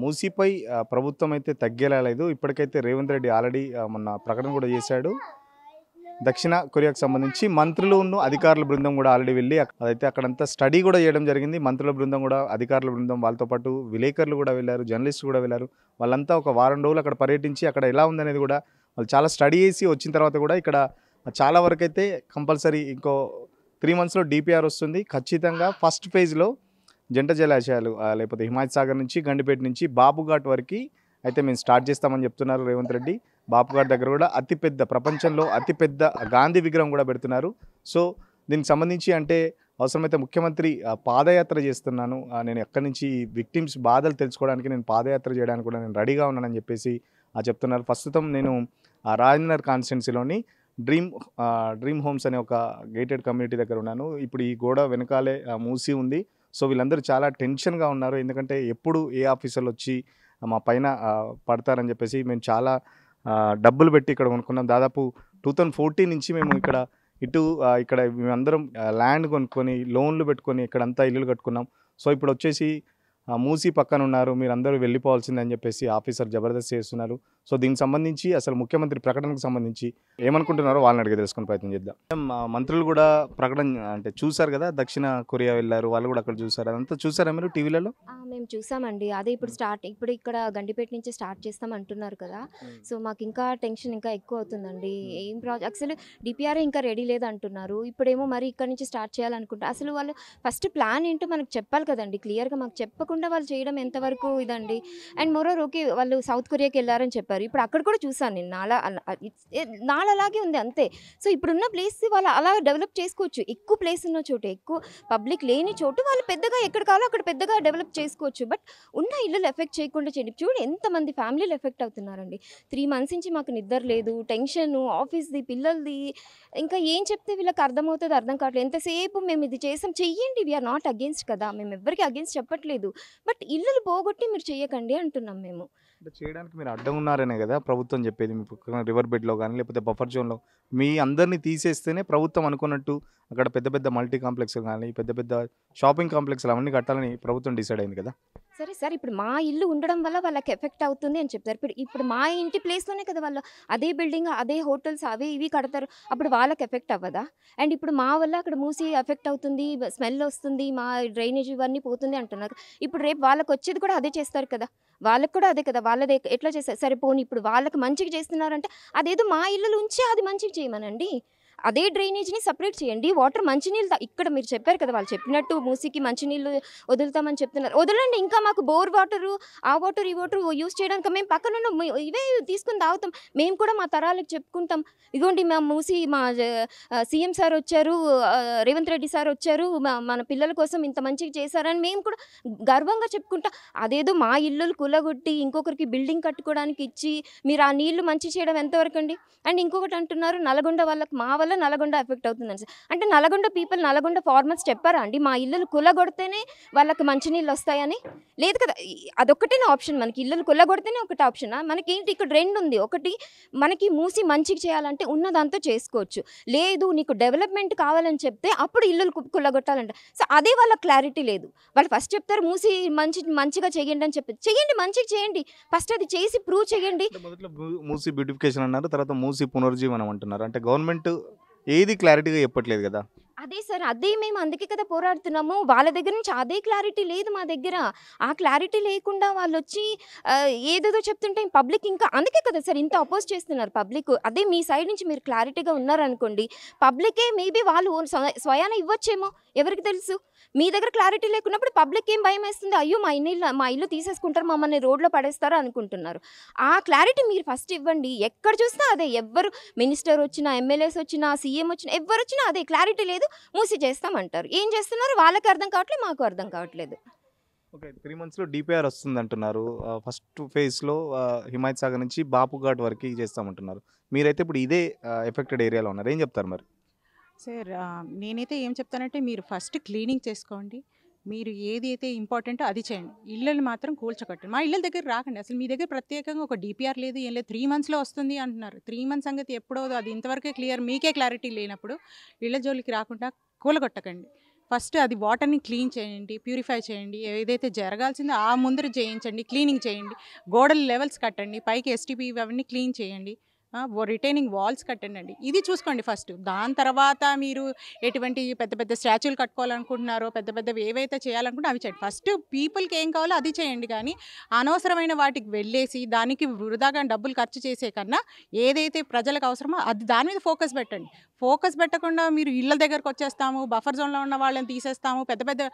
మూసీపై ప్రభుత్వం అయితే తగ్గేలా లేదు. ఇప్పటికైతే రేవంత్ రెడ్డి ఆల్రెడీ మొన్న ప్రకటన కూడా చేశాడు. దక్షిణ కొరియాకు సంబంధించి మంత్రులును అధికారుల బృందం కూడా ఆల్రెడీ వెళ్ళి అదైతే అక్కడంతా స్టడీ కూడా చేయడం జరిగింది. మంత్రుల బృందం కూడా, అధికారుల బృందం, వాళ్ళతో పాటు విలేకరులు కూడా వెళ్ళారు, జర్నలిస్టులు కూడా వెళ్ళారు. వాళ్ళంతా ఒక వారం రోజులు అక్కడ పర్యటించి అక్కడ ఎలా ఉందనేది కూడా వాళ్ళు చాలా స్టడీ చేసి వచ్చిన తర్వాత కూడా ఇక్కడ చాలా వరకు అయితే కంపల్సరీ ఇంకో 3 monthsలో డిపిఆర్ వస్తుంది. ఖచ్చితంగా ఫస్ట్ ఫేజ్లో జంట జలాశయాలు లేకపోతే హిమాయత్ సాగర్ నుంచి గండిపేట నుంచి బాబుఘాట్ వరకు అయితే మేము స్టార్ట్ చేస్తామని చెప్తున్నారు రేవంత్ రెడ్డి. బాపుఘాట్ దగ్గర కూడా అతిపెద్ద, ప్రపంచంలో అతిపెద్ద గాంధీ విగ్రహం కూడా పెడుతున్నారు. సో దీనికి సంబంధించి అంటే అవసరమైతే ముఖ్యమంత్రి పాదయాత్ర చేస్తున్నాను, నేను ఎక్కడి నుంచి విక్టిమ్స్ బాధలు తెలుసుకోవడానికి నేను పాదయాత్ర చేయడానికి కూడా నేను రెడీగా ఉన్నానని చెప్పేసి చెప్తున్నారు. ప్రస్తుతం నేను రాజనగర్ కాన్స్టిట్యున్సీలోని డ్రీమ్ హోమ్స్ అనే ఒక గేటెడ్ కమ్యూనిటీ దగ్గర ఉన్నాను. ఇప్పుడు ఈ గోడ వెనకాలే మూసి ఉంది. సో వీళ్ళందరూ చాలా టెన్షన్గా ఉన్నారు. ఎందుకంటే ఎప్పుడు ఏ ఆఫీసర్లు వచ్చి మా పైన పడతారని చెప్పేసి మేము చాలా డబ్బులు పెట్టి ఇక్కడ కొనుక్కున్నాం. దాదాపు 2014 నుంచి మేము ఇక్కడ మేమందరం ల్యాండ్ కొనుక్కొని లోన్లు పెట్టుకొని ఇక్కడంతా ఇల్లులు కట్టుకున్నాం. సో ఇప్పుడు వచ్చేసి మూసి పక్కన ఉన్నారు, మీరందరూ వెళ్ళిపోవాల్సిందని చెప్పేసి ఆఫీసర్ జబర్దస్త్ చేస్తున్నారు. సో దీనికి సంబంధించి అసలు ముఖ్యమంత్రి ప్రకటనకు సంబంధించి ఏమనుకుంటున్నారో వాళ్ళని అడిగి తెలుసుకునే ప్రయత్నం చేద్దాం. మంత్రులు కూడా ప్రకటన అంటే చూసారు కదా, దక్షిణ కొరియా వెళ్ళారు, వాళ్ళు కూడా అక్కడ చూసారు. అదంతా చూసారా మీరు టీవీలలో? మేము చూసామండి. అదే ఇప్పుడు ఇక్కడ గండిపేట నుంచి స్టార్ట్ చేస్తాం అంటున్నారు కదా. సో మాకు ఇంకా టెన్షన్ ఇంకా ఎక్కువ అవుతుందండి. ఏం యాక్చువల్లీ డిపిఆర్ ఇంకా రెడీ లేదు అంటున్నారు. ఇప్పుడేమో మరి ఇక్కడ నుంచి స్టార్ట్ చేయాలనుకుంటా. అసలు వాళ్ళు ఫస్ట్ ప్లాన్ ఏంటో మనకు చెప్పాలి కదండి. క్లియర్గా మాకు చెప్పకుండా వాళ్ళు చేయడం ఎంతవరకు ఇదండి. అండ్ మోరోవర్ ఓకే, వాళ్ళు సౌత్ కొరియాకి వెళ్ళారని చెప్పారు. ఇప్పుడు అక్కడ కూడా చూసాను నేను, నాలా అలాగే ఉంది అంతే. సో ఇప్పుడున్న ప్లేస్ వాళ్ళు అలా డెవలప్ చేసుకోవచ్చు. ఎక్కువ ప్లేస్ ఉన్న చోటు, ఎక్కువ పబ్లిక్ లేని చోటు వాళ్ళు పెద్దగా ఎక్కడ కావాలో అక్కడ పెద్దగా డెవలప్ చేసుకోవచ్చు. బట్ ఉన్న ఇల్లులు ఎఫెక్ట్ చేయకుండా చేయండి. చూడు ఎంతమంది ఫ్యామిలీలు ఎఫెక్ట్ అవుతున్నారండి. 3 months నుంచి మాకు నిద్ర లేదు, టెన్షన్, ఆఫీస్ది, పిల్లలది. ఇంకా ఏం చెప్తే వీళ్ళకి అర్థమవుతుంది అర్థం కావట్లేదు. ఎంతసేపు మేము ఇది చేసాం, చెయ్యండి, వీఆర్ నాట్ అగేన్స్ట్ కదా, మేము ఎవరికి అగేన్స్ట్ చెప్పట్లేదు. బట్ ఇల్లులు పోగొట్టి మీరు చెయ్యకండి అంటున్నాం మేము. అంటే చేయడానికి మీరు అడ్డం ఉన్నారనే కదా ప్రభుత్వం చెప్పేది. మీ రివర్ బెడ్లో కానీ లేకపోతే బఫర్ జోన్లో మీ అందరినీ తీసేస్తేనే ప్రభుత్వం అనుకున్నట్టు అక్కడ పెద్ద పెద్ద మల్టీ కాంప్లెక్స్ కానీ పెద్ద పెద్ద షాపింగ్ కాంప్లెక్స్లు అవన్నీ కట్టాలని ప్రభుత్వం డిసైడ్ అయింది కదా. సరే సార్, ఇప్పుడు మా ఇల్లు ఉండడం వల్ల వాళ్ళకి ఎఫెక్ట్ అవుతుంది అని చెప్తారు. ఇప్పుడు మా ఇంటి ప్లేస్లోనే కదా వాళ్ళు అదే బిల్డింగ్, అదే హోటల్స్, అవి ఇవి కడతారు. అప్పుడు వాళ్ళకి ఎఫెక్ట్ అవ్వదా? అండ్ ఇప్పుడు మా వల్ల అక్కడ మూసి ఎఫెక్ట్ అవుతుంది, స్మెల్ వస్తుంది, మా డ్రైనేజ్ ఇవన్నీ పోతుంది అంటున్నారు. ఇప్పుడు రేపు వాళ్ళకి వచ్చేది కూడా అదే చేస్తారు కదా, వాళ్ళకి కూడా అదే కదా, వాళ్ళది ఎట్లా చేస్తారు? సరే పోనీ ఇప్పుడు వాళ్ళకి మంచిగా చేస్తున్నారంటే అదేదో మా ఇల్లులు ఉంచి అది మంచిగా చేయమనండి. అదే డ్రైనేజ్ని సపరేట్ చేయండి. వాటర్ మంచినీళ్ళు ఇక్కడ మీరు చెప్పారు కదా, వాళ్ళు చెప్పినట్టు మూసికి మంచినీళ్ళు వదులుతామని చెప్తున్నారు. వదలండి, ఇంకా మాకు బోర్ వాటరు, ఆ వాటర్, ఈ వాటర్ యూస్ చేయడానికి మేము పక్కన ఇవే తీసుకుని తాగుతాం. మేము కూడా మా తరాలకు చెప్పుకుంటాం, ఇదిగోండి మా మూసి, మా సీఎం సార్ వచ్చారు, రేవంత్ రెడ్డి సార్ వచ్చారు, మన పిల్లల కోసం ఇంత మంచిగా చేశారని మేము కూడా గర్వంగా చెప్పుకుంటాం. అదేదో మా ఇల్లులు కూలగొట్టి ఇంకొకరికి బిల్డింగ్ కట్టుకోవడానికి ఇచ్చి మీరు ఆ నీళ్లు మంచి చేయడం ఎంతవరకు అండి? అండ్ ఇంకొకటి అంటున్నారు, నల్గొండ వాళ్ళకి మా వల్ల నల్గొండ ఎఫెక్ట్ అవుతుందని. అంటే నల్గొండ పీపుల్, నల్గొండ ఫార్మర్స్ చెప్పారా అండి మా ఇల్లులు కుల్లగొడితేనే వాళ్ళకి మంచినీళ్ళు వస్తాయని? లేదు కదా. అదొక్కటేనే ఆప్షన్ మనకి, ఇల్లులు కుల్లగొడితేనే ఒకటి ఆప్షనా? మనకేంటి ఇక్కడ 2 ఉంది. ఒకటి మనకి మూసి మంచిగా చేయాలంటే ఉన్నదాంతో చేసుకోవచ్చు, లేదు నీకు డెవలప్మెంట్ కావాలని చెప్తే అప్పుడు ఇల్లులు కుల్లగొట్టాలంట. సో అదే వాళ్ళ క్లారిటీ లేదు. వాళ్ళు ఫస్ట్ చెప్తారు మూసి మంచిగా చేయండి అని చెప్పి, చేయండి, మంచిగా చేయండి, ఫస్ట్ అది చేసి ప్రూవ్ చేయండి. మొదట్లో మూసి బ్యూటిఫికేషన్ అన్నారు, తర్వాత మూసి పునరుజ్జీవనం అంటున్నారు. అంటే గవర్నమెంట్ ఏది క్లారిటీగా చెప్పట్లేదు కదా. అదే సార్, అదే మేము అందుకే కదా పోరాడుతున్నాము. వాళ్ళ దగ్గర నుంచి అదే క్లారిటీ లేదు మా దగ్గర. ఆ క్లారిటీ లేకుండా వాళ్ళు వచ్చి ఏదేదో చెప్తుంటే పబ్లిక్ ఇంకా అందుకే కదా సార్ ఇంత అపోజ్ చేస్తున్నారు పబ్లిక్. అదే మీ సైడ్ నుంచి మీరు క్లారిటీగా ఉన్నారనుకోండి, పబ్లికే మేబీ వాళ్ళు స్వయాన ఇవ్వచ్చేమో, ఎవరికి తెలుసు. మీ దగ్గర క్లారిటీ లేకున్నప్పుడు పబ్లిక్ ఏం భయం వేస్తుంది, అయ్యో మా ఇల్లు తీసేసుకుంటారు, మమ్మల్ని రోడ్లో పడేస్తారు అనుకుంటున్నారు. ఆ క్లారిటీ మీరు ఫస్ట్ ఇవ్వండి. ఎక్కడ చూసినా అదే, ఎవ్వరు మినిస్టర్ వచ్చినా, ఎమ్మెల్యేస్ వచ్చినా, సీఎం వచ్చినా, ఎవరు వచ్చినా అదే, క్లారిటీ లేదు, మూసి చేస్తామంటారు. ఏం చేస్తున్నారు వాళ్ళకి అర్థం కావట్లేదు, మాకు అర్థం కావట్లేదు. ఓకే, 3 monthsలో డిపిఆర్ వస్తుంది అంటున్నారు. ఫస్ట్ ఫేజ్లో హిమాయత్ సాగర్ నుంచి బాపుఘాట్ వరకు చేస్తామంటున్నారు. మీరైతే ఇప్పుడు ఇదే ఎఫెక్టెడ్ ఏరియాలో ఉన్నారు, ఏం చెప్తారు మరి? సార్, నేనైతే ఏం చెప్తానంటే మీరు ఫస్ట్ క్లీనింగ్ చేసుకోండి. మీరు ఏది అయితే ఇంపార్టెంటో అది చేయండి. ఇళ్ళని మాత్రం కూల్చకట్టండి. మా ఇళ్ళ దగ్గర రాకండి. అసలు మీ దగ్గర ప్రత్యేకంగా ఒక డిపిఆర్ లేదు, ఏం లేదు. 3 monthsలో వస్తుంది అంటున్నారు. 3 months సంగతి ఎప్పుడో అది ఇంతవరకే క్లియర్. మీకే క్లారిటీ లేనప్పుడు ఇళ్ళ జోలికి రాకుండా కూలగొట్టకండి. ఫస్ట్ అది వాటర్ని క్లీన్ చేయండి, ప్యూరిఫై చేయండి, ఏదైతే జరగాల్సిందో ఆ ముందర చేయించండి, క్లీనింగ్ చేయండి, గోడల లెవెల్స్ కట్టండి, పైకి ఎస్టీపీ అవన్నీ క్లీన్ చేయండి, రిటైనింగ్ వాల్స్ కట్టండి. ఇది చూసుకోండి ఫస్ట్. దాని తర్వాత మీరు ఎటువంటి పెద్ద పెద్ద స్టాచ్యూలు కట్టుకోవాలనుకుంటున్నారో, పెద్ద పెద్దవి ఏవైతే చేయాలనుకుంటే అవి చేయండి. ఫస్ట్ పీపుల్కి ఏం కావాలో అది చేయండి, కానీ అనవసరమైన వాటికి వెళ్ళేసి దానికి వృధాగా డబ్బులు ఖర్చు చేసే కన్నా ఏదైతే ప్రజలకు అవసరమో అది దాని మీద ఫోకస్ పెట్టండి. ఫోకస్ పెట్టకుండా మీరు ఇళ్ళ దగ్గరకు వచ్చేస్తాము, బఫర్ జోన్లో ఉన్న వాళ్ళని తీసేస్తాము, పెద్ద పెద్ద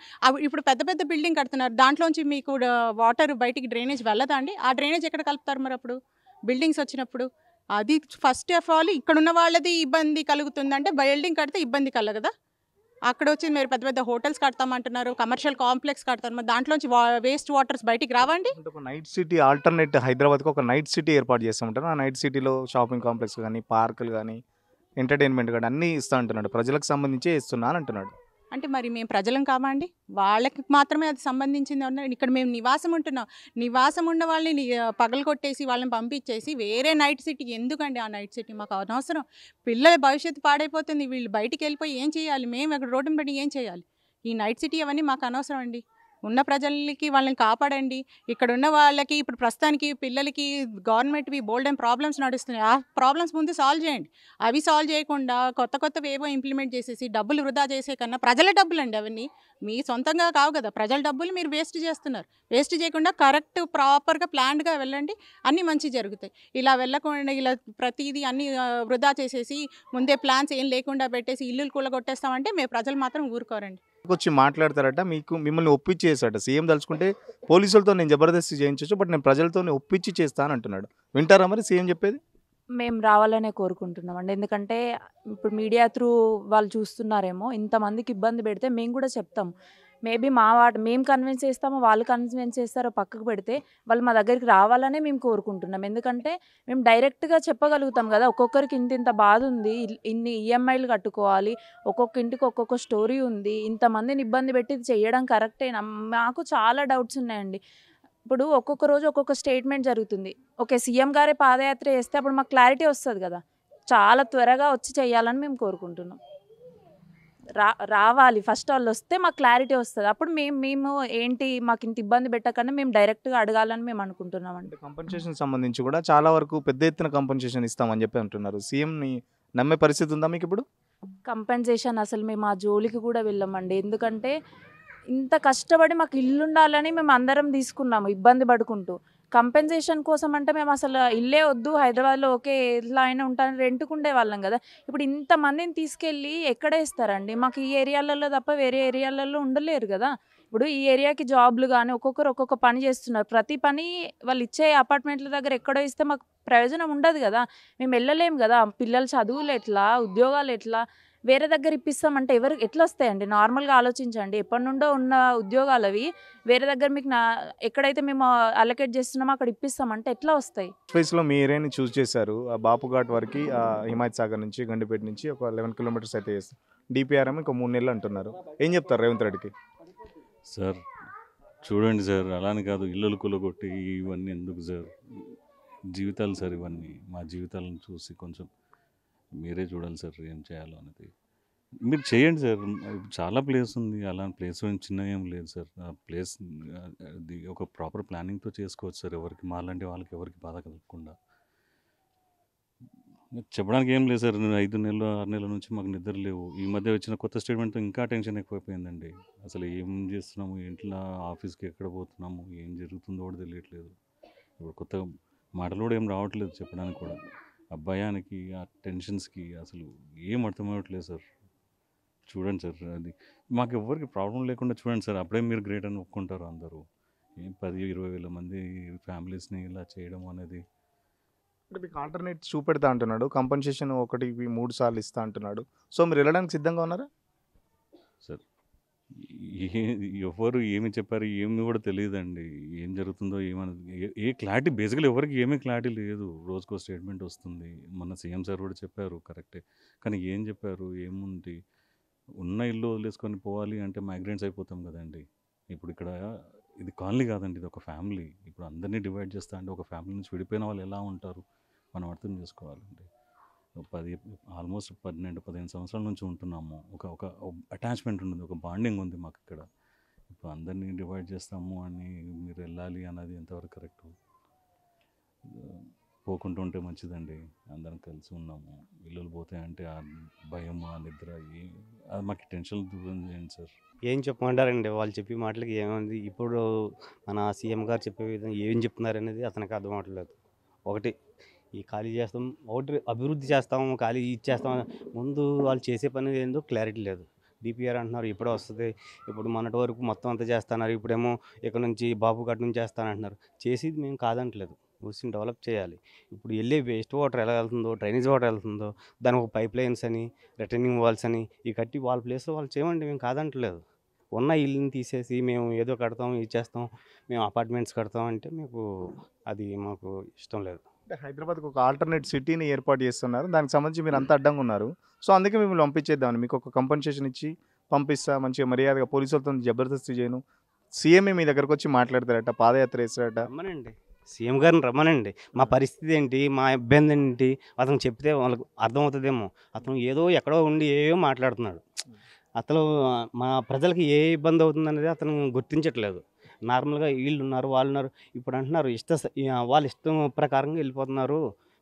ఇప్పుడు పెద్ద పెద్ద బిల్డింగ్ కడుతున్నారు, దాంట్లోంచి మీకు వాటర్ బయటికి డ్రైనేజ్ వెళ్ళదా అండి? ఆ డ్రైనేజ్ ఎక్కడ కలుపుతారు మరి అప్పుడు బిల్డింగ్స్ వచ్చినప్పుడు? అది ఫస్ట్ ఆఫ్ ఆల్ ఇక్కడున్న వాళ్ళది ఇబ్బంది కలుగుతుందంటే బిల్డింగ్ కడితే ఇబ్బంది కలగదా? అక్కడ వచ్చి మీరు పెద్ద పెద్ద హోటల్స్ కడతామంటున్నారు, కమర్షియల్ కాంప్లెక్స్ కడతారు, మరి దాంట్లోంచి వేస్ట్ వాటర్స్ బయటికి రావండి? అంటే ఒక నైట్ సిటీ ఆల్టర్నేట్ హైదరాబాద్కి ఒక నైట్ సిటీ ఏర్పాటు చేస్తామంటారు. ఆ నైట్ సిటీలో షాపింగ్ కాంప్లెక్స్ కానీ, పార్కులు కానీ, ఎంటర్టైన్మెంట్ కానీ అన్నీ ఇస్తా అంటున్నాడు. ప్రజలకు సంబంధించే ఇస్తున్నా అని అంటున్నాడు. అంటే మరి మేము ప్రజలం కామా అండి? వాళ్ళకి మాత్రమే అది సంబంధించింది అన్నారు. ఇక్కడ మేము నివాసం ఉంటున్నాం, నివాసం ఉన్న వాళ్ళని పగలు కొట్టేసి వాళ్ళని పంపించేసి వేరే నైట్ సిటీ ఎందుకండి? ఆ నైట్ సిటీ మాకు అనవసరం. పిల్లల భవిష్యత్తు పాడైపోతుంది, వీళ్ళు బయటికి వెళ్ళిపోయి ఏం చేయాలి? మేము అక్కడ రోడ్డున పడి ఏం చేయాలి? ఈ నైట్ సిటీ అవన్నీ మాకు అనవసరం అండి. ఉన్న ప్రజలకి వాళ్ళని కాపాడండి. ఇక్కడ ఉన్న వాళ్ళకి ఇప్పుడు ప్రస్తుతానికి పిల్లలకి గవర్నమెంట్వి బోల్డెన్ ప్రాబ్లమ్స్ నడుస్తున్నాయి, ఆ ప్రాబ్లమ్స్ ముందు సాల్వ్ చేయండి. అవి సాల్వ్ చేయకుండా కొత్త కొత్తవి ఏవో ఇంప్లిమెంట్ చేసేసి డబ్బులు వృధా చేసే కన్నా, ప్రజల డబ్బులు అండి అవన్నీ, మీ సొంతంగా కావు కదా, ప్రజల డబ్బులు మీరు వేస్ట్ చేస్తున్నారు. వేస్ట్ చేయకుండా కరెక్ట్ ప్రాపర్గా ప్లాన్డ్గా వెళ్ళండి, అన్నీ మంచి జరుగుతాయి. ఇలా వెళ్ళకుండా ఇలా ప్రతిదీ అన్నీ వృధా చేసేసి ముందే ప్లాన్స్ ఏం లేకుండా పెట్టేసి ఇల్లులు కూలగొట్టేస్తామంటే మేము ప్రజలు మాత్రం ఊరుకోరండి. వచ్చి మాట్లాడతారట, మిమ్మల్ని ఒప్పించేసాట. సీఎం తలుచుకుంటే పోలీసులతో నేను జబర్దస్తి చేయించవచ్చు, బట్ నేను ప్రజలతో ఒప్పించి చేస్తాను అంటున్నాడు. వింటారా మరి సీఎం చెప్పేది? మేము రావాలనే కోరుకుంటున్నామండి. ఎందుకంటే ఇప్పుడు మీడియా త్రూ వాళ్ళు చూస్తున్నారేమో, ఇంతమందికి ఇబ్బంది పెడితే మేము కూడా చెప్తాం. మేబీ మేము కన్విన్స్ చేస్తామో వాళ్ళు కన్విన్స్ చేస్తారో పక్కకు పెడితే వాళ్ళు మా దగ్గరికి రావాలనే మేము కోరుకుంటున్నాం. ఎందుకంటే మేము డైరెక్ట్గా చెప్పగలుగుతాం కదా, ఒక్కొక్కరికి ఇంత బాధ ఉంది, ఇన్ని ఈఎంఐలు కట్టుకోవాలి, ఒక్కొక్క ఇంటికి ఒక్కొక్క స్టోరీ ఉంది, ఇంతమందిని ఇబ్బంది పెట్టి ఇది చేయడం కరెక్టేనా? మాకు చాలా డౌట్స్ ఉన్నాయండి. ఇప్పుడు ఒక్కొక్క రోజు ఒక్కొక్క స్టేట్మెంట్ జరుగుతుంది. ఓకే, సీఎం గారే పాదయాత్ర చేస్తే అప్పుడు మాకు క్లారిటీ వస్తుంది కదా. చాలా త్వరగా వచ్చి చేయాలని మేము కోరుకుంటున్నాం. రావాలి ఫస్ట్, వాళ్ళు వస్తే మాకు క్లారిటీ వస్తుంది. అప్పుడు మేము ఏంటి మాకు ఇంత ఇబ్బంది పెట్టకన్నా మేము డైరెక్ట్గా అడగాలని మేము అనుకుంటున్నామండి. కంపెన్సేషన్ సంబంధించి కూడా చాలా వరకు పెద్ద ఎత్తున కంపెన్సేషన్ ఇస్తామని చెప్పి అంటున్నారు. సీఎంని నమ్మే పరిస్థితి ఉందా మీకు ఇప్పుడు? కంపెన్సేషన్ అసలు మేము ఆ జోలికి కూడా వెళ్ళామండి. ఎందుకంటే ఇంత కష్టపడి మాకు ఇల్లు ఉండాలని మేము అందరం తీసుకున్నాము ఇబ్బంది పడుకుంటూ. కంపెన్సేషన్ కోసం అంటే మేము అసలు ఇల్లే వద్దు, హైదరాబాద్లో ఓకే ఎట్లా అయినా ఉంటాను రెంట్కు ఉండే వాళ్ళం కదా. ఇప్పుడు ఇంతమందిని తీసుకెళ్ళి ఎక్కడ వేస్తారండి? మాకు ఈ ఏరియాలలో తప్ప వేరే ఏరియాలలో ఉండలేరు కదా. ఇప్పుడు ఈ ఏరియాకి జాబ్లు కానీ ఒక్కొక్కరు ఒక్కొక్క పని చేస్తున్నారు. ప్రతి పని వాళ్ళు ఇచ్చే అపార్ట్మెంట్ల దగ్గర ఎక్కడో ఇస్తే మాకు ప్రయోజనం ఉండదు కదా. మేము వెళ్ళలేము కదా. పిల్లల చదువులు ఎట్లా, ఉద్యోగాలు ఎట్లా, వేరే దగ్గర ఇప్పిస్తామంటే ఎట్లా వస్తాయండి? నార్మల్గా ఆలోచించండి. ఎప్పటి నుండో ఉన్న ఉద్యోగాలు అవి, వేరే దగ్గర మీకు ఎక్కడైతే మేము అలొకేట్ చేస్తున్నామో అక్కడ ఇప్పిస్తామంటే ఎట్లా వస్తాయి? స్పేస్లో మీ ఏరియాని చూస్ చేశారు. ఆ బాపుఘాట్ వరకు, హిమాయత్ సాగర్ నుంచి, గండిపేట నుంచి ఒక 11 కిలోమీటర్స్ అయితే చేస్తారు. డిపిఆర్ఎం ఇంకో 3 నెలలు అంటున్నారు. ఏం చెప్తారు రేవంత్ రెడ్డికి? సార్ చూడండి సార్, అలానే కాదు ఇల్లులు కూలగొట్టి ఇవన్నీ ఎందుకు సార్? జీవితాలు సార్ ఇవన్నీ. మా జీవితాలను చూసి కొంచెం మీరే చూడాలి సార్ ఏం చేయాలో అనేది. మీరు చేయండి సార్, చాలా ప్లేస్ ఉంది, అలాంటి ప్లేస్ చిన్న ఏం లేదు సార్. ఆ ప్లేస్ అది ఒక ప్రాపర్ ప్లానింగ్తో చేసుకోవచ్చు సార్. ఎవరికి మాలాంటి వాళ్ళకి ఎవరికి బాధ కలగకుండా. చెప్పడానికి ఏం లేదు సార్. 5 నెలలు 6 నెలల నుంచి మాకు నిద్ర లేవు. ఈ మధ్య వచ్చిన కొత్త స్టేట్మెంట్తో ఇంకా టెన్షన్ ఎక్కువైపోయిందండి. అసలు ఏం చేస్తున్నాము, ఇంట్లో ఆఫీస్కి ఎక్కడ పోతున్నాము, ఏం జరుగుతుందో కూడా తెలియట్లేదు. ఇప్పుడు కొత్త మాటలు కూడా ఏం రావట్లేదు చెప్పడానికి కూడా. ఆ భయానికి, ఆ టెన్షన్స్కి అసలు ఏం అర్థమవ్వట్లేదు సార్. చూడండి సార్, అది మాకు ఎవరికి ప్రాబ్లం లేకుండా చూడండి సార్. అప్పుడే మీరు గ్రేట్ అని ఒప్పుకుంటారు అందరూ. ఏం 10-20 వేల మంది ఫ్యామిలీస్ని ఇలా చేయడం అనేది. అంటే మీకు ఆల్టర్నేట్ చూపెడతా అంటున్నాడు. కంపెన్సేషన్ 1కి 3 సార్లు ఇస్తా అంటున్నాడు. సో మీరు వెళ్ళడానికి సిద్ధంగా ఉన్నారా? సార్ ఎవరు ఏమి చెప్పారు ఏమి కూడా తెలియదండి. ఏం జరుగుతుందో ఏమన్నది ఏ క్లారిటీ బేసికలీ ఎవరికి ఏమీ క్లారిటీ లేదు. రోజుకో స్టేట్మెంట్ వస్తుంది. మొన్న సీఎం సార్ కూడా చెప్పారు కరెక్టే, కానీ ఏం చెప్పారు ఏముంది? ఉన్న ఇల్లు వదిలేసుకొని పోవాలి అంటే మైగ్రెంట్స్ అయిపోతాం కదండి. ఇప్పుడు ఇక్కడ ఇది కాలనీ కాదండి, ఇది ఒక ఫ్యామిలీ. ఇప్పుడు అందరినీ డివైడ్ చేస్తా అంటే ఒక ఫ్యామిలీ నుంచి విడిపోయిన వాళ్ళు ఎలా ఉంటారు మనం అర్థం చేసుకోవాలండి. ఆల్మోస్ట్ 12-15 సంవత్సరాల నుంచి ఉంటున్నాము. ఒక ఒక అటాచ్మెంట్ ఉంటుంది, ఒక బాండింగ్ ఉంది మాకు ఇక్కడ. ఇప్పుడు అందరినీ డివైడ్ చేస్తాము అని మీరు వెళ్ళాలి అన్నది ఎంతవరకు కరెక్ట్? పోకుంటూ ఉంటే మంచిదండి. అందరం కలిసి ఉన్నాము. ఇల్లులు పోతాయంటే ఆ భయం, ఆ నిద్ర, అది మాకు టెన్షన్ దూరం చేయండి సార్. ఏం చెప్పమంటారండి, వాళ్ళు చెప్పే మాటలకి ఏముంది. ఇప్పుడు మన సీఎం గారు చెప్పే విధంగా ఏం చెప్తున్నారనేది అతనికి అర్థం అవ్వట్లేదు. ఒకటి ఈ ఖాళీ చేస్తాం, ఒకటి అభివృద్ధి చేస్తాం, ఖాళీ ఇచ్చేస్తాం. ముందు వాళ్ళు చేసే పని ఏందో క్లారిటీ లేదు. డిపిఆర్ అంటున్నారు ఇప్పుడే వస్తుంది, ఇప్పుడు మొన్నటి వరకు మొత్తం అంతా చేస్తున్నారు, ఇప్పుడేమో ఇక్కడ నుంచి బాబు గట్ నుంచి చేస్తానంటున్నారు. చేసేది మేము కాదంటలేదు, మూసిని డెవలప్ చేయాలి. ఇప్పుడు వెళ్ళే వేస్ట్ వాటర్ ఎలా వెళ్తుందో, డ్రైనేజ్ వాటర్ వెళ్తుందో, దానికి ఒక పైప్ లైన్స్ అని, రిటర్నింగ్ వాల్స్ అని ఈ కట్టి వాళ్ళ ప్లేస్లో వాళ్ళు చేయమండి, మేము కాదంటలేదు. ఉన్న ఇల్లుని తీసేసి మేము ఏదో కడతాం, ఇది చేస్తాం, మేము అపార్ట్మెంట్స్ కడతాం అంటే మీకు అది మాకు ఇష్టం లేదు. అంటే హైదరాబాద్కి ఒక ఆల్టర్నేట్ సిటీని ఏర్పాటు చేస్తున్నారు, దానికి సంబంధించి మీరు అంతా అడ్డంగా ఉన్నారు. సో అందుకే మిమ్మల్ని పంపించేద్దామని మీకు ఒక కంపెన్సేషన్ ఇచ్చి పంపిస్తా, మంచిగా మర్యాదగా పోలీసులతో జబర్దస్తి చేయను. సీఎంఏ మీ దగ్గరకు వచ్చి మాట్లాడతారట, పాదయాత్ర వేస్తారట. రమ్మనండి, సీఎం గారిని రమ్మనండి. మా పరిస్థితి ఏంటి, మా ఇబ్బంది ఏంటి అతను చెప్తే వాళ్ళకు అర్థమవుతుందేమో. అతను ఏదో ఎక్కడో ఉండి ఏవో మాట్లాడుతున్నాడు. అసలు మా ప్రజలకి ఏ ఇబ్బంది అవుతుంది అనేది అతను గుర్తించట్లేదు. నార్మల్గా వీళ్ళు ఉన్నారు, వాళ్ళు ఉన్నారు, ఇప్పుడు అంటున్నారు వాళ్ళ ఇష్టం ప్రకారంగా వెళ్ళిపోతున్నారు,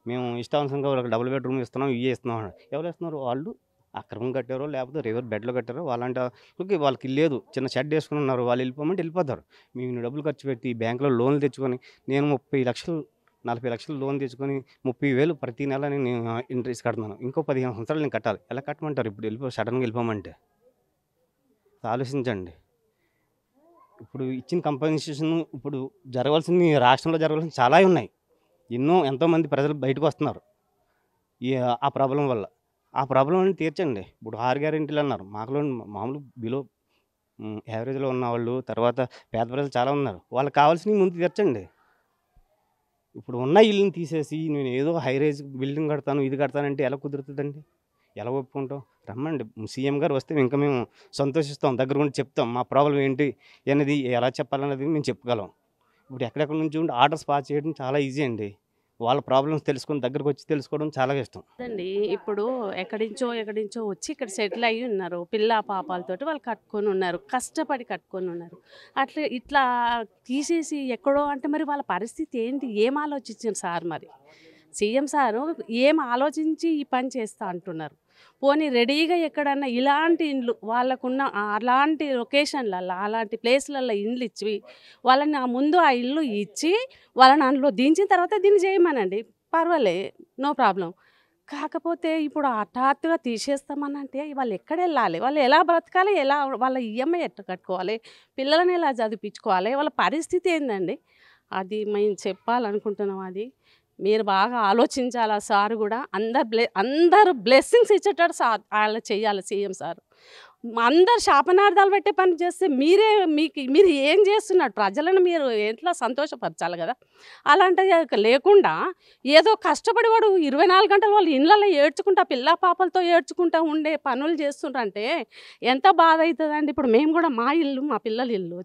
మేము ఇష్టానుసంగా వాళ్ళకి డబుల్ బెడ్రూమ్ ఇస్తున్నాం, ఇవే ఇస్తున్నాం అన్నారు. ఎవరు ఇస్తున్నారు? వాళ్ళు అక్రమం కట్టారో లేకపోతే రివర్ బెడ్లో కట్టారో వాళ్ళంటి వాళ్ళకి లేదు, చిన్న షెడ్ వేసుకుని ఉన్నారు, వాళ్ళు వెళ్ళిపోమంటే వెళ్ళిపోతారు. మేము డబ్బులు ఖర్చు పెట్టి బ్యాంకులో లోన్లు తెచ్చుకొని, నేను 30 లక్షలు 40 లక్షలు లోన్ తెచ్చుకొని 30,000 ప్రతి నెల నేను ఇంట్రెస్ట్ కడుతున్నాను. ఇంకో 15 సంవత్సరాలు నేను కట్టాలి. ఎలా కట్టమంటారు? ఇప్పుడు సడన్గా వెళ్ళిపోమంటే ఆలోచించండి. ఇప్పుడు ఇచ్చిన కంపెన్సేషన్ ఇప్పుడు జరగాల్సింది, రాష్ట్రంలో జరగాల్సింది చాలా ఉన్నాయి. ఎంతోమంది ప్రజలు బయటకు వస్తున్నారు ఆ ప్రాబ్లం వల్ల. ఆ ప్రాబ్లం తీర్చండి. ఇప్పుడు 6 గ్యారెంటీలు అన్నారు, మాకులో మామూలు బిలో యావరేజ్లో ఉన్న వాళ్ళు, తర్వాత పేద ప్రజలు చాలా ఉన్నారు, వాళ్ళకి కావాల్సినవి ముందు తీర్చండి. ఇప్పుడు ఉన్న ఇల్లుని తీసేసి నేను ఏదో హై రైజ్ బిల్డింగ్ కడతాను, ఇది కడతానంటే ఎలా కుదురుతుందండి? ఎలా ఒప్పుకుంటాం? రమ్మండి, సీఎం గారు వస్తే ఇంకా మేము సంతోషిస్తాం, దగ్గర ఉండి చెప్తాం మా ప్రాబ్లం ఏంటి అనేది, ఎలా చెప్పాలన్నది మేము చెప్పగలం. ఇప్పుడు ఎక్కడెక్కడ నుంచి ఉండి ఆర్డర్స్ పాస్ చేయడం చాలా ఈజీ అండి. వాళ్ళ ప్రాబ్లమ్స్ తెలుసుకొని దగ్గరకు వచ్చి తెలుసుకోవడం చాలా ఇష్టం అండి. ఇప్పుడు ఎక్కడించో వచ్చి ఇక్కడ సెటిల్ అయ్యి ఉన్నారు, పిల్ల పాపాలతోటి వాళ్ళు కట్టుకొని ఉన్నారు, కష్టపడి కట్టుకొని ఉన్నారు. ఇట్లా తీసేసి ఎక్కడో అంటే మరి వాళ్ళ పరిస్థితి ఏంటి? ఏం ఆలోచించారు సార్? మరి సీఎం సారు ఏం ఆలోచించి ఈ పని చేస్తా అంటున్నారు? పోనీ రెడీగా ఎక్కడన్నా ఇలాంటి ఇండ్లు వాళ్ళకున్న అలాంటి లొకేషన్లలో, అలాంటి ప్లేస్లలో ఇండ్లు ఇచ్చి వాళ్ళని ముందు ఆ ఇల్లు ఇచ్చి వాళ్ళని అందులో దించిన తర్వాత దీన్ని చేయమనండి, పర్వాలే, నో ప్రాబ్లం. కాకపోతే ఇప్పుడు హఠాత్తుగా తీసేస్తామనంటే వాళ్ళు ఎక్కడ వెళ్ళాలి? వాళ్ళు ఎలా బ్రతకాలి? వాళ్ళ ఈఎంఐ ఎట్లా కట్టుకోవాలి? పిల్లలని ఎలా చదివించుకోవాలి? వాళ్ళ పరిస్థితి ఏందండి? అది మేము చెప్పాలనుకుంటున్నాం. అది మీరు బాగా ఆలోచించాలి. ఆ సార్ కూడా అందరు బ్లెస్సింగ్స్ ఇచ్చేటట్టు సార్ అలా చెయ్యాలి సీఎం సార్. అందరు శాపనార్థాలు పెట్టే పని చేస్తే మీరు ఏం చేస్తున్నారు? ప్రజలను మీరు ఎట్లా సంతోషపరచాలి కదా. అలాంటిది లేకుండా ఏదో కష్టపడి వాడు 24 గంటలు వాళ్ళు ఇళ్ళల్లో ఏడ్చుకుంటా, పిల్ల పాపలతో ఏడ్చుకుంటా ఉండే పనులు చేస్తుండ్రంటే ఎంత బాధ అవుతుందండి. ఇప్పుడు మేము కూడా మా ఇల్లు, మా పిల్లల ఇల్లు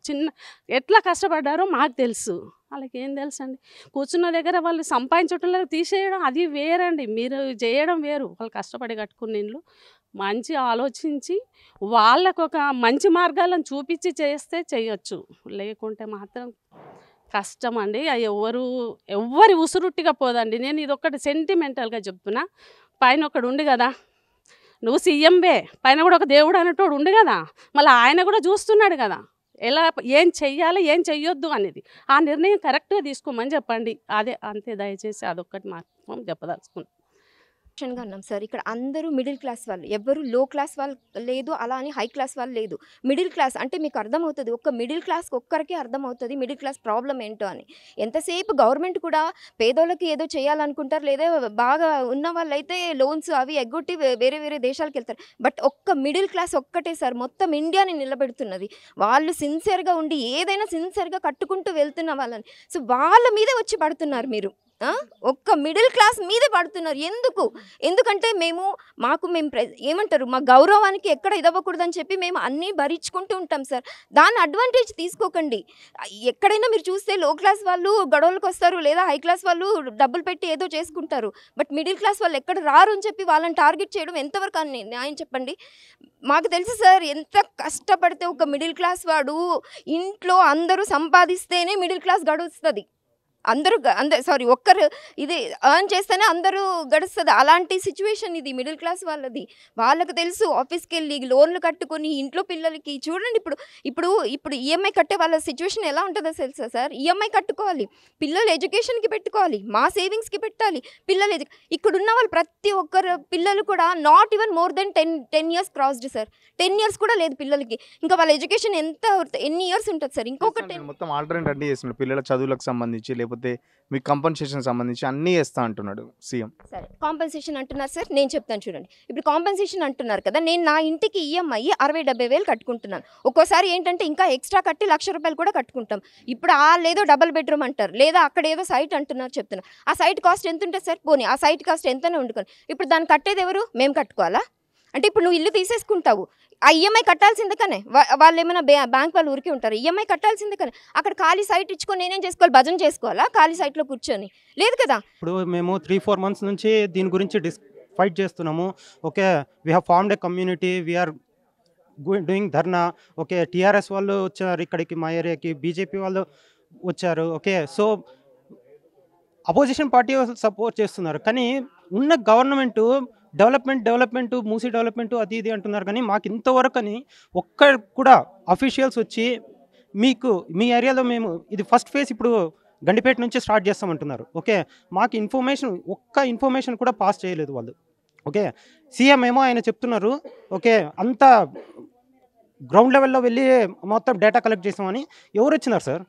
ఎట్లా కష్టపడ్డారో మాకు తెలుసు, వాళ్ళకి ఏం తెలుసు అండి. కూర్చున్న దగ్గర వాళ్ళు సంపాదించడంలో తీసేయడం అది వేరండి, మీరు చేయడం వేరు. వాళ్ళు కష్టపడి కట్టుకున్న ఇల్లు మంచి ఆలోచించి వాళ్ళకు ఒక మంచి మార్గాలను చూపించి చేస్తే చేయొచ్చు, లేకుంటే మాత్రం కష్టం అండి. ఎవ్వరి ఉసురుట్టిగా పోదండి. నేను ఇది ఒకటి సెంటిమెంటల్గా చెప్తున్నా. పైన ఒకడు ఉండి కదా, నువ్వు సీఎంవే, పైన కూడా ఒక దేవుడు అనేటోడు ఉండి కదా, మళ్ళీ ఆయన కూడా చూస్తున్నాడు కదా ఎలా ఏం చెయ్యాలి ఏం చెయ్యొద్దు అనేది. ఆ నిర్ణయం కరెక్ట్గా తీసుకోమని చెప్పండి. అదే అంతే, దయచేసి అదొక్కటి మాత్రం చెప్పదలుచుకున్నాను. గా ఉన్నాం సార్. ఇక్కడ అందరూ మిడిల్ క్లాస్ వాళ్ళు, ఎవరు లో క్లాస్ వాళ్ళు లేదు, అలా అని హై క్లాస్ వాళ్ళు లేదు. మిడిల్ క్లాస్ అంటే మీకు అర్థమవుతుంది, ఒక్క మిడిల్ క్లాస్కి ఒక్కరికే అర్థమవుతుంది మిడిల్ క్లాస్ ప్రాబ్లం ఏంటో అని. ఎంతసేపు గవర్నమెంట్ కూడా పేదోళ్ళకి ఏదో చేయాలనుకుంటారు, లేదా బాగా ఉన్న వాళ్ళైతే లోన్స్ అవి ఎగ్గొట్టి వేరే వేరే దేశాలకు వెళ్తారు. బట్ ఒక్క మిడిల్ క్లాస్ ఒక్కటే సార్ మొత్తం ఇండియాని నిలబెడుతున్నది. వాళ్ళు సిన్సియర్గా ఉండి ఏదైనా సిన్సియర్గా కట్టుకుంటూ వెళ్తున్న వాళ్ళని, సో వాళ్ళ మీద వచ్చి పడుతున్నారు మీరు. ఒక్క మిడిల్ క్లాస్ మీదే పడుతున్నారు. ఎందుకంటే మాకు ఏమంటారు, మా గౌరవానికి ఎక్కడ ఇదవ్వకూడదని చెప్పి మేము అన్నీ భరించుకుంటూ ఉంటాం సార్. దాన్ని అడ్వాంటేజ్ తీసుకోకండి. ఎక్కడైనా మీరు చూస్తే లో క్లాస్ వాళ్ళు గొడవలకు వస్తారు, లేదా హై క్లాస్ వాళ్ళు డబ్బులు పెట్టి ఏదో చేసుకుంటారు. బట్ మిడిల్ క్లాస్ వాళ్ళు ఎక్కడ రారు అని చెప్పి వాళ్ళని టార్గెట్ చేయడం ఎంతవరకు అని న్యాయం చెప్పండి. మాకు తెలుసు సార్, ఎంత కష్టపడితే ఒక మిడిల్ క్లాస్ వాడు ఇంట్లో అందరూ సంపాదిస్తేనే మిడిల్ క్లాస్ గడుస్తుంది. ఒక్కరు ఇది ఎర్న్ చేస్తేనే అందరూ గడుస్తుంది. అలాంటి సిచ్యువేషన్ ఇది మిడిల్ క్లాస్ వాళ్ళది. వాళ్ళకి తెలుసు ఆఫీస్కి వెళ్ళి లోన్లు కట్టుకొని ఇంట్లో పిల్లలకి చూడండి. ఇప్పుడు ఈఎంఐ కట్టే వాళ్ళ సిచ్యువేషన్ ఎలా ఉంటుందో తెలుసా సార్? ఈఎంఐ కట్టుకోవాలి, పిల్లలు ఎడ్యుకేషన్కి పెట్టుకోవాలి, మా సేవింగ్స్కి పెట్టాలి. ఇక్కడున్న వాళ్ళు ప్రతి ఒక్కరు పిల్లలు కూడా not even more than 10 years crossed sir. 10 years కూడా లేదు పిల్లలకి. ఇంకా వాళ్ళ ఎడ్యుకేషన్ ఎన్ని ఇయర్స్ ఉంటుంది సార్? ఇంకొకటి మొత్తం ఆల్టర్నేట్ అన్ని చేస్తున్నాడు. పిల్లల చదువులకు సంబంధించి లేకపోతే మీ కంపెన్సేషన్ సంబంధించి అన్నీ చేస్తా అంటున్నాడు సీఎం. సరే, కాంపెన్సేషన్ అంటున్నారు సార్. నేను చెప్తాను చూడండి. ఇప్పుడు కాంపెన్సేషన్ అంటున్నారు కదా, నేను నా ఇంటికి ఈఎంఐ 60-70 వేలు కట్టుకుంటున్నాను. ఒక్కోసారి ఏంటంటే ఇంకా ఎక్స్ట్రా కట్టి 1,00,000 రూపాయలు కూడా కట్టుకుంటాం. ఇప్పుడు లేదో డబుల్ బెడ్రూమ్ అంటారు, లేదా అక్కడ ఏదో సైట్ అంటున్నారు, చెప్తున్నారు. ఆ సైట్ కాస్ట్ ఎంత ఉంటుంది సార్? పోనీ ఆ సైట్ కాస్ట్ ఎంతనే వండుకొని ఇప్పుడు దాన్ని కట్టేది ఎవరు? మేము కట్టుకోవాలా? అంటే ఇప్పుడు నువ్వు ఇల్లు తీసేసుకుంటావు, ఆ ఈఎంఐ కట్టాల్సిందే. కానీ వాళ్ళు ఏమైనా బ్యాంక్ వాళ్ళు ఊరికే ఉంటారు? ఈఎంఐ కట్టాల్సిందే. కానీ అక్కడ ఖాళీ సైట్ ఇచ్చుకొని నేనేం చేసుకోవాలి? భజన చేసుకోవాలా ఖాళీ సైట్లో కూర్చొని? లేదు కదా. ఇప్పుడు మేము 3-4 months నుంచి దీని గురించి ఫైట్ చేస్తున్నాము. Okay, we have formed a community, we are doing dharna. Okay, TRS వాళ్ళు వచ్చారు ఇక్కడికి మా ఏరియాకి, బీజేపీ వాళ్ళు వచ్చారు. Okay, so opposition party support చేస్తున్నారు. కానీ ఉన్న గవర్నమెంట్ డెవలప్మెంట్ మూసీ డెవలప్మెంట్ అది ఇది అంటున్నారు. కానీ మాకు ఇంతవరకు అని ఒక్కరు కూడా అఫీషియల్స్ వచ్చి మీకు మీ ఏరియాలో మేము ఇది ఫస్ట్ ఫేజ్ ఇప్పుడు గండిపేట నుంచి స్టార్ట్ చేస్తామంటున్నారు. ఓకే, మాకు ఒక్క ఇన్ఫర్మేషన్ కూడా పాస్ చేయలేదు వాళ్ళు. ఓకే, సీఎం ఏమో ఆయన చెప్తున్నారు, ఓకే అంతా గ్రౌండ్ లెవెల్లో వెళ్ళి మొత్తం డేటా కలెక్ట్ చేసామని. ఎవరు వచ్చినారు సార్?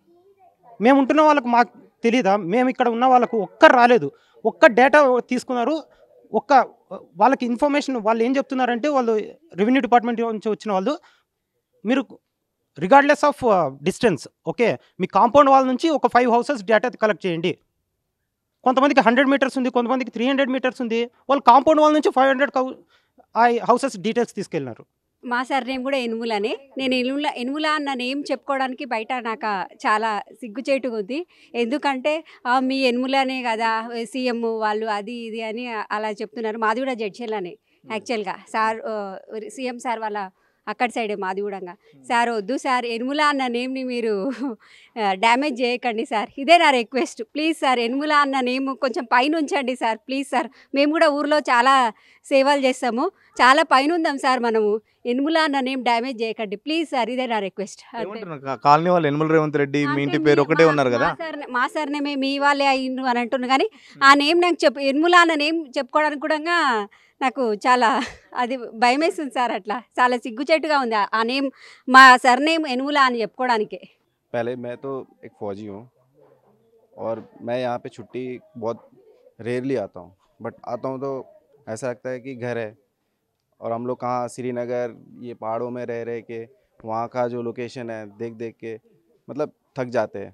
మేము ఉంటున్న వాళ్ళకు మాకు తెలీదా? మేము ఇక్కడ ఉన్న వాళ్ళకు ఒక్కరు రాలేదు, ఒక్క డేటా తీసుకున్నారు. వాళ్ళకి ఇన్ఫర్మేషన్ వాళ్ళు ఏం చెప్తున్నారంటే, వాళ్ళు రెవెన్యూ డిపార్ట్మెంట్ నుంచి వచ్చిన వాళ్ళు, మీరు regardless of distance, okay me compound వాళ్ళ నుంచి ఒక 5 houses డేటా కలెక్ట్ చేయండి. కొంతమందికి 100 meters ఉంది, కొంతమందికి 300 meters ఉంది. వాళ్ళు కాంపౌండ్ వాళ్ళ నుంచి 500 houses డీటెయిల్స్ తీసుకెళ్ళినారు. మా సర్నేమ్ కూడా ఎనుములని. నేను ఎనుముల అన్న నేమ్ చెప్పుకోవడానికి బయట నాకు చాలా సిగ్గుచేటుగా ఉంది. ఎందుకంటే మీ ఎనుములనే కదా సీఎం వాళ్ళు అది ఇది అని అలా చెప్తున్నారు. మాది కూడా జడ్చెల్లనే యాక్చువల్గా. సార్ సీఎం సార్ వాళ్ళ అక్కడ సైడే మాది కూడా. సార్ వద్దు సార్, ఎనుముల అన్న నేమ్ని మీరు డ్యామేజ్ చేయకండి సార్, ఇదే నా రిక్వెస్ట్. ప్లీజ్ సార్, ఎనుముల అన్న నేమ్ కొంచెం పైన ఉంచండి సార్, ప్లీజ్ సార్. మేము కూడా ఊర్లో చాలా సేవలు చేస్తాము, చాలా పైన ఉందాం సార్ మనము. ఎనుముల అన్న నేమ్ డ్యామేజ్ చేయకండి ప్లీజ్ సార్, ఇదే నా రిక్వెస్ట్. కాలనీ వాళ్ళు యనమల రేవంత్ రెడ్డి మీ ఇంటి పేరు ఒకటే ఉన్నారు కదా? మా సార్నేమే మీ వాళ్ళే అయ్యిండ్రు అని అంటున్నారు. కానీ ఆ నేమ్ నాకు ఎనుముల అన్న నేమ్ చెప్పుకోవడానికి కూడా నాకు చాలా అది భయం వేస్తుంది సార్. అట్లా చాలా సిగ్గుచేటుగా ఉంది ఆ నేమ్, మా सरनेम ఎనుముల అని చెప్పుకోవడానికి. पहले मैं तो एक फ़ौजी हूँ और मैं यहाँ पे छुट्टी बहुत रेयरली आता हूँ, बट आता हूँ तो ऐसा लगता है कि घर है. और हम लोग कहाँ श्रीनगर ये पहाड़ों में रह के वहाँ का जो लोकेशन है देख के मतलब थक जाते हैं.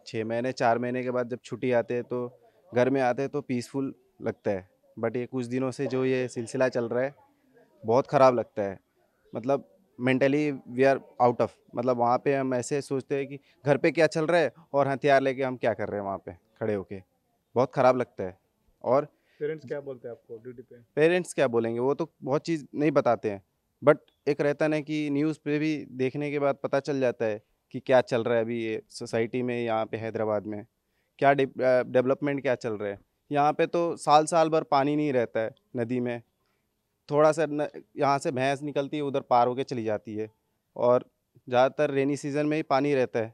6 महीने 4 महीने के बाद जब छुट्टी आते हैं तो घर में आते हैं तो पीसफुल लगता है. बट ये कुछ दिनों से जो ये सिलसिला चल रहा है बहुत ख़राब लगता है. मतलब mentally we are out of, मतलब वहाँ पे हम ऐसे सोचते हैं कि घर पे क्या चल रहा है और हथियार लेके हम क्या कर रहे हैं वहाँ पे खड़े होके. बहुत ख़राब लगता है. और पेरेंट्स क्या बोलते हैं आपको ड्यूटी पे? पेरेंट्स क्या बोलेंगे, वो तो बहुत चीज़ नहीं बताते हैं. बट एक रहता है ना कि न्यूज़ पे भी देखने के बाद पता चल जाता है कि क्या चल रहा है अभी ये सोसाइटी में, यहाँ पे हैदराबाद में क्या डेवलपमेंट क्या चल रहा है. यहाँ पे तो साल भर पानी नहीं रहता है नदी में. थोड़ा सा यहाँ से भैंस निकलती है उधर पार होके चली जाती है, और ज़्यादातर रेनी सीज़न में ही पानी रहता है.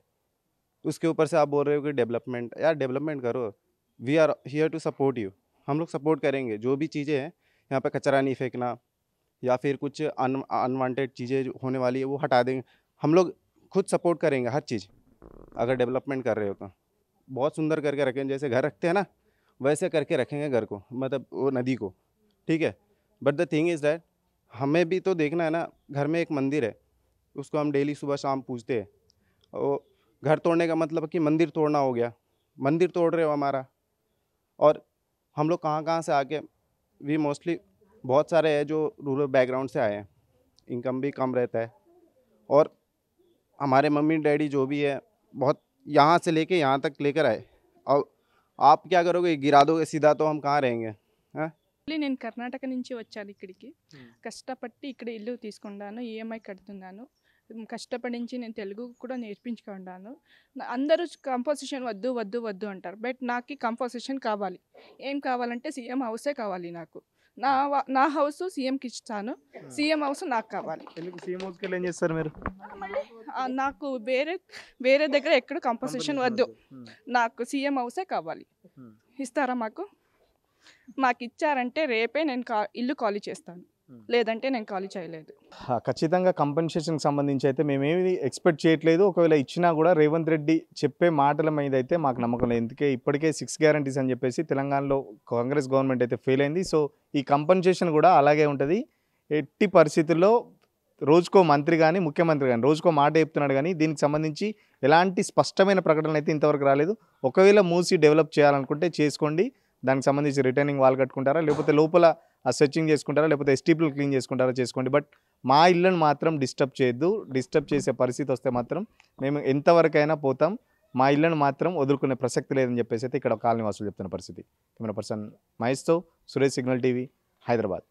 उसके ऊपर से आप बोल रहे हो कि डेवलपमेंट, यार डेवलपमेंट करो. We are here to support you. हम लोग सपोर्ट करेंगे. जो भी चीज़ें हैं यहाँ पे कचरा नहीं फेंकना या फिर कुछ अनवांटेड चीज़ें होने वाली है वो हटा देंगे. हम लोग खुद सपोर्ट करेंगे हर चीज़ अगर डेवलपमेंट कर रहे हो तो. बहुत सुंदर करके रखें, जैसे घर रखते हैं ना वैसे करके रखेंगे घर को, मतलब वो नदी को. ठीक है, but the thing is that हमें भी तो देखना है ना. घर में एक मंदिर है, उसको हम डेली सुबह शाम पूजते हैं. वो घर तोड़ने का मतलब कि मंदिर तोड़ना हो गया. मंदिर तोड़ रहे हो हमारा, और हम लोग कहाँ कहाँ से आके वी मोस्टली बहुत सारे हैं जो रूरल बैकग्राउंड से आए हैं, इनकम भी कम रहता है, और हमारे मम्मी डैडी जो भी है बहुत यहाँ से लेके यहाँ तक लेकर आए। और आप क्या करोगे, गिरा दोगे सीधा तो हम कहाँ रहेंगे? हैं? నేను కర్ణాటక నుంచి వచ్చాను ఇక్కడికి. కష్టపడి ఇక్కడ ఇల్లు తీసుకున్నాను, ఈఎంఐ కడుతున్నాను. కష్టపడించి నేను తెలుగు కూడా నేర్పించుకున్నాను. అందరూ కంపోజిషన్ వద్దు వద్దు వద్దు అంటారు, బట్ నాకు కంపోజిషన్ కావాలి. ఏం కావాలంటే సీఎం హౌసే కావాలి నాకు. నా హౌస్ సీఎంకి ఇస్తాను, సీఎం హౌస్ నాకు కావాలి. ఎందుకు సీఎం హౌస్కి వెళ్ళి ఏం చేస్తారు మీరు? మళ్ళీ నాకు వేరే దగ్గర ఎక్కడ కంపోజిషన్ వద్దు, నాకు సీఎం హౌసే కావాలి. ఇస్తారా మాకు? మాకు ఇచ్చారంటే రేపే నేను ఇల్లు ఖాళీ చేస్తాను, లేదంటే నేను ఖాళీ చేయలేదు. ఖచ్చితంగా కంపెన్సేషన్కి సంబంధించి అయితే మేమేమి ఎక్స్పెక్ట్ చేయట్లేదు. ఒకవేళ ఇచ్చినా కూడా రేవంత్ రెడ్డి చెప్పే మాటల మీద అయితే మాకు నమ్మకం లేదు. ఎందుకే ఇప్పటికే 6 గ్యారంటీస్ అని చెప్పేసి తెలంగాణలో కాంగ్రెస్ గవర్నమెంట్ అయితే ఫెయిల్ అయింది. సో ఈ కంపెన్సేషన్ కూడా అలాగే ఉంటుంది. ఎట్టి పరిస్థితుల్లో రోజుకో మంత్రి కానీ ముఖ్యమంత్రి కానీ రోజుకో మాట చెప్తున్నాడు, కానీ దీనికి సంబంధించి ఎలాంటి స్పష్టమైన ప్రకటనలు అయితే ఇంతవరకు రాలేదు. ఒకవేళ మూసి డెవలప్ చేయాలనుకుంటే చేసుకోండి, దానికి సంబంధించి రిటర్నింగ్ వాల్ కట్టుకుంటారా, లేకపోతే లోపల స్ట్రెచ్చింగ్ చేసుకుంటారా, లేకపోతే ఎస్టీపీలు క్లీన్ చేసుకుంటారా చేసుకోండి. బట్ మా ఇళ్ళను మాత్రం డిస్టర్బ్ చేయొద్దు. డిస్టర్బ్ చేసే పరిస్థితి వస్తే మాత్రం మేము ఎంతవరకైనా పోతాం, మా ఇళ్ళను మాత్రం వదులుకునే ప్రసక్తి లేదని చెప్పేసి అయితే ఇక్కడ కాలనీ వాసులు చెప్తున్న పరిస్థితి. కెమెరా పర్సన్ మహేష్తో సురేష్, సిగ్నల్ టీవీ, హైదరాబాద్.